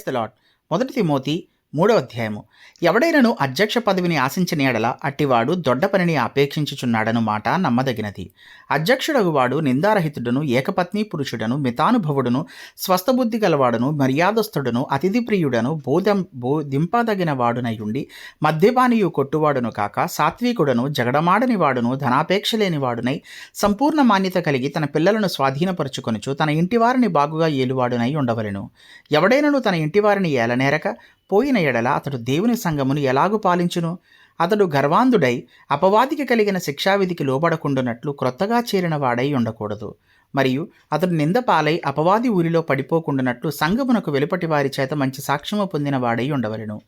The lord. మొదటి Timothy 3వ అధ్యాయము. ఎవడైనను అధ్యక్ష పదవిని ఆశించిన ఎడల అట్టివాడు దొడ్డ పనిని అపేక్షించుచున్నాడను మాట నమ్మదగినది. అధ్యక్షుడగువాడు నిందారహితుడును, ఏకపత్ని పురుషుడను, మితానుభవుడును, స్వస్థబుద్ధి గలవాడును, మర్యాదస్థుడును, అతిథి ప్రియుడను, బోధింపదగిన వాడునయుండి మద్యపానీయు కొట్టువాడును కాక సాత్వికుడను, జగడమాడని వాడును, ధనాపేక్ష లేని వాడునై సంపూర్ణ మాన్యత కలిగి తన పిల్లలను స్వాధీనపరుచుకొనుచు తన ఇంటివారిని బాగుగా ఏలువాడునై ఉండవలెను. ఎవడైనను తన ఇంటివారిని ఏలనేరక పోయిన ఎడల అతడు దేవుని సంఘమును ఎలాగు పాలించును? అతడు గర్వాంధుడై అపవాదికి కలిగిన శిక్షావిధికి లోబడకుండునట్లు క్రొత్తగా చేరిన వాడై ఉండకూడదు. మరియు అతడు నిందపాలై అపవాది ఊరిలో పడిపోకుండునట్లు సంఘమునకు వెలుపటి వారి చేత మంచి సాక్ష్యము పొందిన వాడై ఉండవలెను.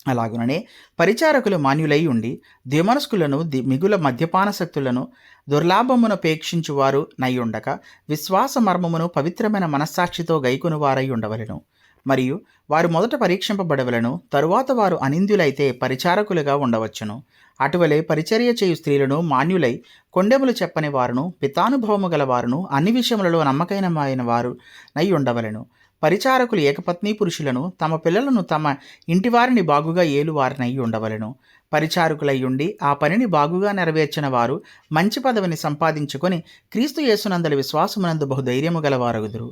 అలాగుననే పరిచారకులు మాన్యులై ఉండి ద్విమనస్కులను, మిగుల మద్యపానశక్తులను, దుర్లాభమునపేక్షించువారు నయ్యుండక విశ్వాస మర్మమును పవిత్రమైన మనస్సాక్షితో గైకొను వారై ఉండవలెను. మరియు వారు మొదట పరీక్షింపబడవలను, తరువాత వారు అనింద్యులైతే పరిచారకులుగా ఉండవచ్చును. అటువలే పరిచర్య చేయు స్త్రీలను మాన్యులై కొండెములు చెప్పని వారును, పితానుభవము గల వారును, అన్ని విషయములలో నమ్మకమైన వారు నై ఉండవలెను. పరిచారకులు ఏకపత్ని పురుషులను, తమ పిల్లలను తమ ఇంటివారిని బాగుగా ఏలువారినై ఉండవలెను. పరిచారకులై ఉండి ఆ పనిని బాగుగా నెరవేర్చిన వారు మంచి పదవిని సంపాదించుకొని క్రీస్తు యేసునందలి విశ్వాసమునందు బహుధైర్యము గలవారగుదురు.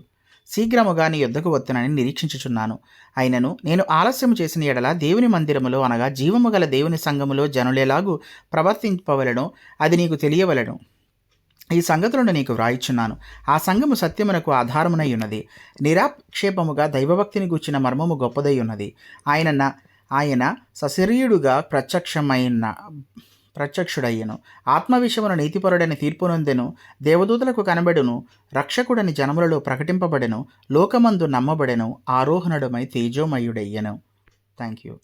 శీఘ్రముగా నీ యొద్దకు వత్తునని నిరీక్షించుచున్నాను. అయినను నేను ఆలస్యము చేసిన ఎడల దేవుని మందిరములో అనగా జీవము గల దేవుని సంఘములో జనులేలాగు ప్రవర్తింపవలెనో అది నీకు తెలియవలెను. ఈ సంగతులను నీకు వ్రాయిచున్నాను. ఆ సంఘము సత్యమునకు ఆధారమునై ఉన్నది. నిరాక్షేపముగా దైవభక్తిని గూర్చిన మర్మము గొప్పదై ఉన్నది. ఆయన సశరీరుడుగా ప్రత్యక్షుడయ్యను. ఆత్మ విషయమును నీతిపరుడని తీర్పునొందెను. దేవదూతలకు కనబడును. రక్షకుడని జనములలో ప్రకటింపబడెను. లోకమందు నమ్మబడెను. ఆరోహణుడమై తేజోమయుడయ్యను. Thank you.